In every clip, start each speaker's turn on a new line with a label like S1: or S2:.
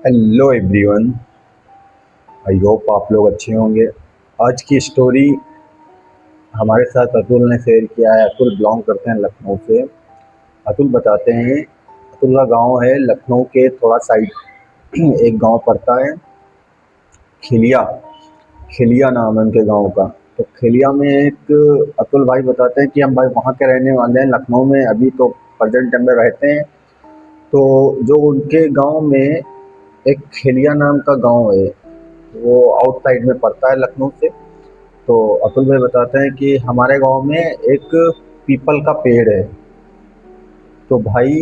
S1: Hello everyone. I hope आप लोग अच्छे होंगे। आज की स्टोरी हमारे साथ अतुल ने शेयर किया है। अतुल बिलोंग करते हैं लखनऊ से। अतुल बताते हैं, अतुल का गांव है लखनऊ के थोड़ा साइड एक गांव पड़ता है खिलिया। खिलिया नाम है उनके गांव का। तो खिलिया में एक अतुल भाई बताते हैं कि हम भाई वहाँ के रहने वाले हैं, लखनऊ में अभी तो प्रेजेंट टाइम में रहते हैं। तो जो उनके गांव में एक खिलिया नाम का गांव है, वो आउटसाइड में पड़ता है लखनऊ से। तो अतुल भाई बताते हैं कि हमारे गांव में एक पीपल का पेड़ है। तो भाई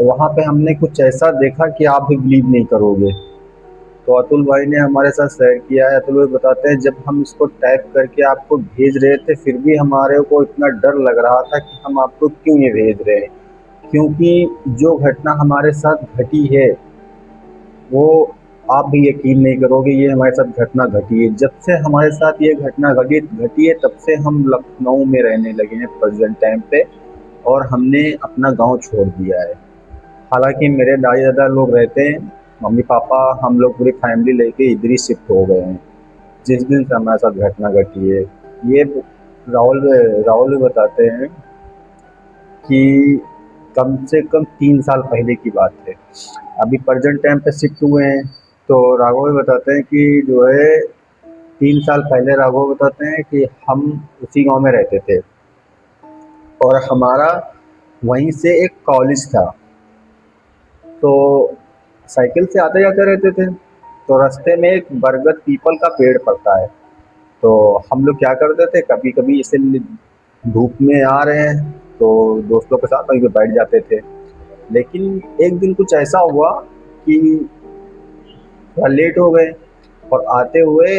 S1: वहाँ पे हमने कुछ ऐसा देखा कि आप भी बिलीव नहीं करोगे। तो अतुल भाई ने हमारे साथ शेयर किया है। अतुल भाई बताते हैं, जब हम इसको टाइप करके आपको भेज रहे थे फिर भी हमारे को इतना डर लग रहा था कि हम आपको क्यों ये भेज रहे हैं, क्योंकि जो घटना हमारे साथ घटी है वो आप भी यकीन नहीं करोगे। ये हमारे साथ घटना घटी है, जब से हमारे साथ ये घटना घटी घटी है तब से हम लखनऊ में रहने लगे हैं प्रेजेंट टाइम पे। और हमने अपना गांव छोड़ दिया है। हालांकि मेरे दादी दादा लोग रहते हैं, मम्मी पापा हम लोग पूरी फैमिली लेके इधर ही शिफ्ट हो गए हैं जिस दिन से हमारे साथ घटना घटी है। ये राहुल राहुल भी बताते हैं कि कम से कम 3 साल पहले की बात है। अभी प्रेजेंट टाइम पे शिफ्ट हुए हैं। तो राघव भी बताते हैं कि जो है 3 साल पहले राघव बताते हैं कि हम उसी गांव में रहते थे और हमारा वहीं से एक कॉलेज था। तो साइकिल से आते जाते रहते थे। तो रास्ते में एक बरगद पीपल का पेड़ पड़ता है। तो हम लोग क्या करते थे, कभी कभी ऐसे धूप में आ रहे हैं तो दोस्तों के साथ वहीं पे बैठ जाते थे। लेकिन एक दिन कुछ ऐसा हुआ कि थोड़ा लेट हो गए और आते हुए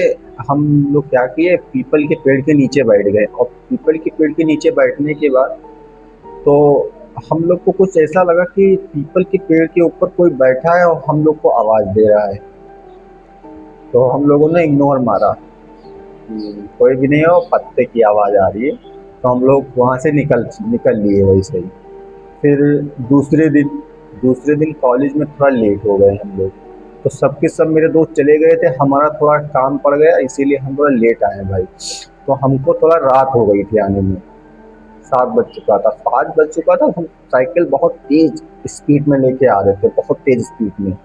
S1: हम लोग क्या किए, पीपल के पेड़ के नीचे बैठ गए। और पीपल के पेड़ के नीचे बैठने के बाद तो हम लोग को कुछ ऐसा लगा कि पीपल के पेड़ के ऊपर कोई बैठा है और हम लोग को आवाज दे रहा है। तो हम लोगों ने इग्नोर मारा कि कोई भी नहीं हो, पत्ते की आवाज आ रही है। तो हम लोग वहां से निकल निकल लिए वैसे ही। फिर दूसरे दिन दूसरे दिन कॉलेज में थोड़ा लेट हो गए हम लोग। तो सबके सब मेरे दोस्त चले गए थे, हमारा थोड़ा काम पड़ गया इसीलिए हम थोड़ा लेट आए भाई। तो हमको थोड़ा रात हो गई थी आने में। 5 बज चुका था हम साइकिल बहुत तेज स्पीड में लेके आ रहे थे, बहुत तेज स्पीड में।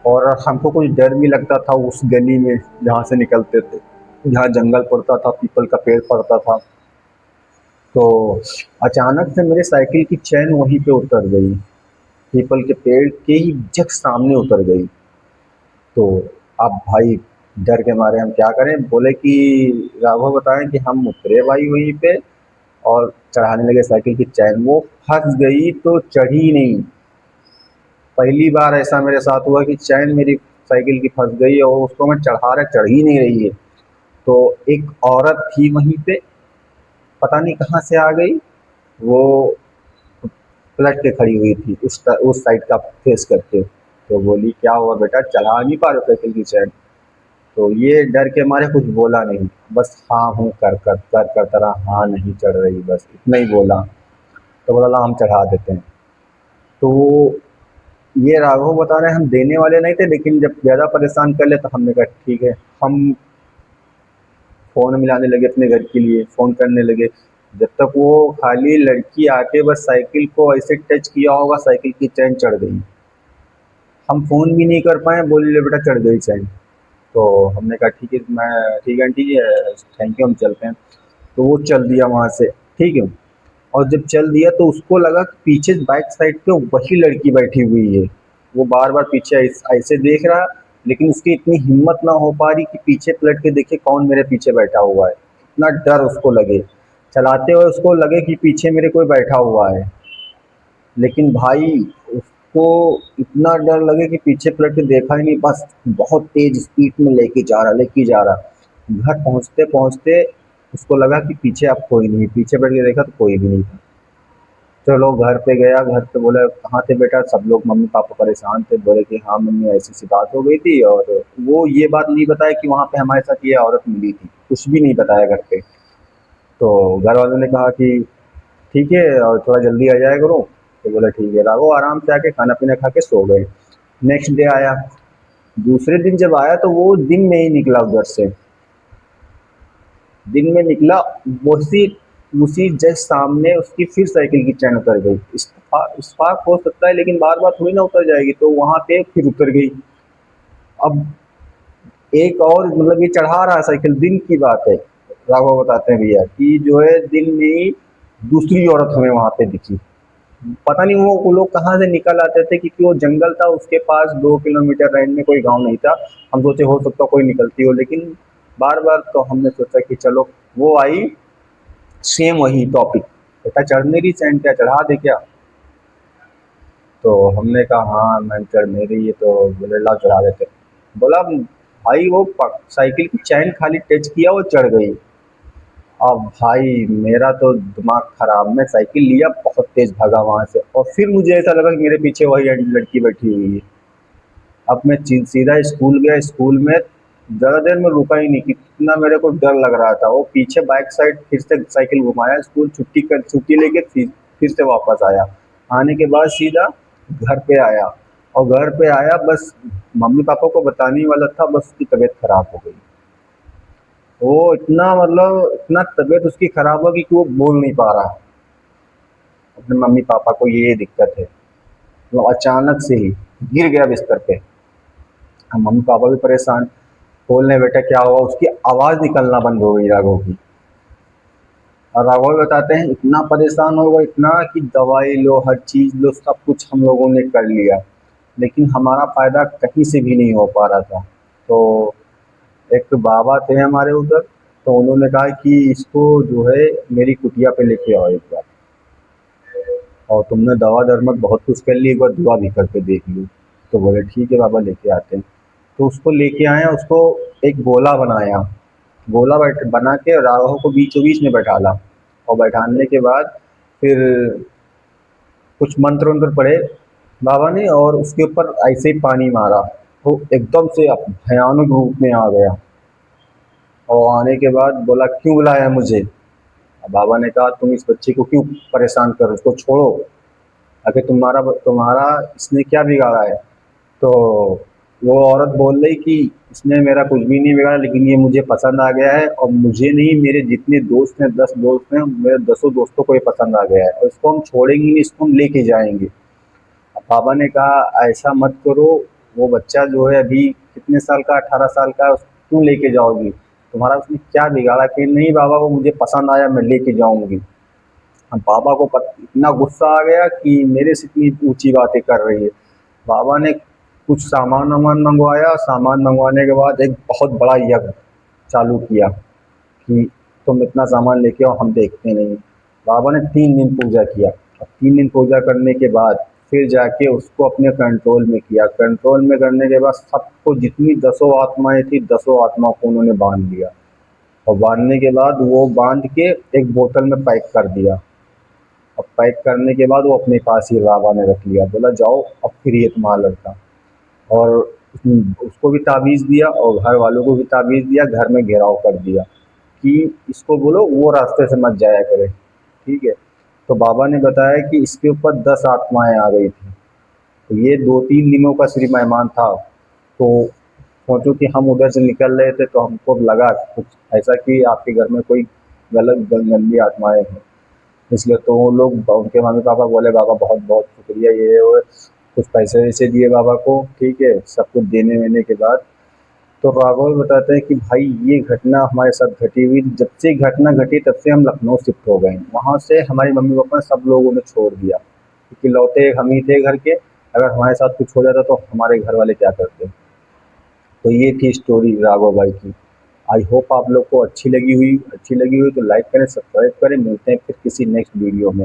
S1: और हमको कुछ डर भी लगता था उस गली में जहाँ से निकलते थे, जहाँ जंगल पड़ता था, पीपल का पेड़ पड़ता था। तो अचानक से मेरे साइकिल की चैन वहीं पे उतर गई, पीपल के पेड़ के ही जस्ट सामने उतर गई। तो अब भाई डर के मारे हम क्या करें, बोले कि राघव बताएं कि हम उतरे भाई वहीं पे और चढ़ाने लगे साइकिल की चैन। वो फंस गई तो चढ़ी नहीं। पहली बार ऐसा मेरे साथ हुआ कि चैन मेरी साइकिल की फंस गई और उसको मैं चढ़ा रहा, चढ़ ही नहीं रही है। तो एक औरत थी वहीं पे, पता नहीं कहाँ से आ गई। वो पलट के खड़ी हुई थी उस साइड का फेस करके। तो बोली क्या हुआ बेटा, चढ़ा नहीं पा रहे साइकिल की चैन। तो ये डर के मारे कुछ बोला नहीं, बस हाँ हूँ कर तरह हाँ नहीं चढ़ रही, बस इतना ही बोला। तो बोला ला हम चढ़ा देते हैं। तो ये राघव बता रहे हैं हम देने वाले नहीं थे, लेकिन जब ज़्यादा परेशान कर ले तो हमने कहा ठीक है। हम फ़ोन मिलाने लगे अपने घर के लिए, फ़ोन करने लगे। जब तक वो खाली लड़की आके बस साइकिल को ऐसे टच किया होगा साइकिल की चैन चढ़ गई। हम फ़ोन भी नहीं कर पाए, बोले ले बेटा चढ़ गई चैन। तो हमने कहा ठीक है, मैं ठीक है आंटी जी, थैंक यू, हम चलते हैं। तो वो चल दिया वहाँ से, ठीक है। और जब चल दिया तो उसको लगा कि पीछे बैक साइड पे वही लड़की बैठी हुई है। वो बार बार पीछे ऐसे देख रहा, लेकिन उसकी इतनी हिम्मत ना हो पा रही कि पीछे पलट के देखे कौन मेरे पीछे बैठा हुआ है। इतना डर उसको लगे, चलाते हुए उसको लगे कि पीछे मेरे कोई बैठा हुआ है। लेकिन भाई उसको इतना डर लगे कि पीछे पलट के देखा ही नहीं, बस बहुत तेज स्पीड में लेके जा रहा। घर पहुंचते पहुंचते उसको लगा कि पीछे अब कोई नहीं, पीछे पलट के देखा तो कोई भी नहीं था। चलो घर पे गया, घर पे बोला कहाँ थे बेटा, सब लोग मम्मी पापा परेशान थे, बोले कि हाँ मम्मी ऐसी सी बात हो गई थी। और वो ये बात नहीं बताया कि वहाँ पे हमारे साथ ये औरत मिली थी, कुछ भी नहीं बताया घर पे। तो घर वालों ने कहा कि ठीक है और थोड़ा जल्दी आ जाया करो। तो बोला ठीक है, राघव आराम से आके खाना पीना खा के सो गए। नेक्स्ट डे आया, दूसरे दिन जब आया तो वो दिन में ही निकला उधर से, दिन में निकला, उसी उसी जस्ट सामने उसकी फिर साइकिल की चैन उतर गई। इस्फाक हो सकता है लेकिन बार बार थोड़ी ना उतर जाएगी, तो वहां पे फिर उतर गई। अब एक और मतलब ये चढ़ा रहा साइकिल, दिन की बात है, राघव बताते हैं भैया कि जो है दिन में ही दूसरी औरत हमें वहां पे दिखी। पता नहीं वो लोग कहाँ से निकल आते थे, क्योंकि वो जंगल था, उसके पास 2 किलोमीटर रेंज में कोई गांव नहीं था। हम सोचे हो सकता कोई निकलती हो, लेकिन बार बार तो हमने सोचा कि चलो, वो आई, सेम वही टॉपिक, बेटा चढ़ने की चैन क्या चढ़ा दे क्या। तो हमने कहा हाँ मैम चढ़ने रही है, तो बोले लाओ चढ़ा देते। बोला भाई वो साइकिल की चैन खाली टच किया वो चढ़ गई। अब भाई मेरा तो दिमाग खराब, मैं साइकिल लिया बहुत तेज भागा वहां से, और फिर मुझे ऐसा लगा कि मेरे पीछे वही लड़की बैठी हुई है। अब मैं सीधा स्कूल गया, स्कूल में ज़्यादा देर में रुका ही नहीं, कितना मेरे को डर लग रहा था। वो पीछे बैक साइड फिर से साइकिल घुमाया, स्कूल छुट्टी लेके फिर से वापस आया। आने के बाद सीधा घर पे आया, और घर पे आया बस मम्मी पापा को बताने ही वाला था, बस उसकी तबीयत खराब हो गई। वो इतना मतलब इतना तबीयत उसकी खराब हो गई कि वो बोल नहीं पा रहा। अपने मम्मी पापा को ये दिक्कत है। वो अचानक से ही गिर गया बिस्तर पे। हम मम्मी पापा भी परेशान, बोलने बेटा क्या हुआ, उसकी आवाज़ निकलना बंद हो गई राघव की। और राघव बताते हैं इतना परेशान हो गया, इतना कि दवाई लो, हर चीज़ लो, सब कुछ हम लोगों ने कर लिया, लेकिन हमारा फ़ायदा कहीं से भी नहीं हो पा रहा था। तो एक बाबा थे हमारे उधर, तो उन्होंने कहा कि इसको जो है मेरी कुटिया पे लेके आओ एक बार, और तुमने दवा दरमत बहुत कुछ कर ली, एक बार दुआ भी करके देख लो। तो बोले ठीक है बाबा लेके आते हैं। तो उसको लेके आए, उसको एक गोला बनाया, गोला बना के राघव को बीचों बीच में बैठाला, और बैठाने के बाद फिर कुछ मंत्र वंत्र पढ़े बाबा ने, और उसके ऊपर ऐसे ही पानी मारा, तो एकदम से भयानक रूप में आ गया। और आने के बाद बोला क्यों बुलाया मुझे। अब बाबा ने कहा तुम इस बच्चे को क्यों परेशान कर, उसको छोड़ो, अगर तुम्हारा तुम्हारा इसने क्या बिगाड़ा है। तो वो औरत बोल रही कि इसने मेरा कुछ भी नहीं बिगाड़ा, लेकिन ये मुझे पसंद आ गया है, और मुझे नहीं, मेरे जितने दोस्त हैं 10 दोस्त हैं, मेरे 10 दोस्तों को ये पसंद आ गया है, और इसको हम छोड़ेंगे नहीं, इसको हम लेके जाएंगे। अब बाबा ने कहा ऐसा मत करो, वो बच्चा जो है अभी कितने साल का, 18 साल का है, उसको क्यों लेके जाओगी, तुम्हारा उसने क्या बिगाड़ा। कि नहीं बाबा वो मुझे पसंद आया, मैं लेके जाऊंगी। अब बाबा को इतना गुस्सा आ गया कि मेरे से इतनी ऊंची बातें कर रही है। बाबा ने कुछ सामान वामान मंगवाया, सामान मंगवाने के बाद एक बहुत बड़ा यज्ञ चालू किया कि तुम इतना सामान लेके आओ, हम देखते नहीं। बाबा ने 3 दिन पूजा किया, और 3 दिन पूजा करने के बाद फिर जाके उसको अपने कंट्रोल में किया। कंट्रोल में करने के बाद सबको, जितनी 10 आत्माएं थी, 10 आत्माओं को उन्होंने बांध लिया, और बांधने के बाद वो बांध के एक बोतल में पैक कर दिया। अब पैक करने के बाद वो अपने पास ही बाबा ने रख लिया, बोला जाओ अब फिर ये तुम्हारा लड़का। और उसको भी ताबीज़ दिया, और घर वालों को भी ताबीज़ दिया, घर में घेराव कर दिया कि इसको बोलो वो रास्ते से मत जाया करे, ठीक है। तो बाबा ने बताया कि इसके ऊपर 10 आत्माएं आ गई थी, तो ये 2-3 दिनों का सिर्फ मेहमान था। तो सोचो कि हम उधर से निकल रहे थे, तो हमको लगा कुछ ऐसा कि आपके घर में कोई गलत गंदी आत्माएं हैं, इसलिए तो वो लोग, उनके मम्मी पापा बोले बाबा बहुत बहुत शुक्रिया, ये वो, कुछ पैसे वैसे दिए बाबा को, ठीक है, सब कुछ देने वेने के बाद। तो राघव बताते हैं कि भाई ये घटना हमारे साथ घटी हुई, जब से घटना घटी तब से हम लखनऊ शिफ्ट हो गए। वहाँ से हमारी मम्मी पापा सब लोगों ने छोड़ दिया, क्योंकि लौटे हम ही थे घर के, अगर हमारे साथ कुछ हो जाता तो हमारे घर वाले क्या करते। तो ये थी स्टोरी राघव भाई की। आई होप आप लोग को अच्छी लगी हुई तो लाइक करें, सब्सक्राइब करें, मिलते हैं फिर किसी नेक्स्ट वीडियो में।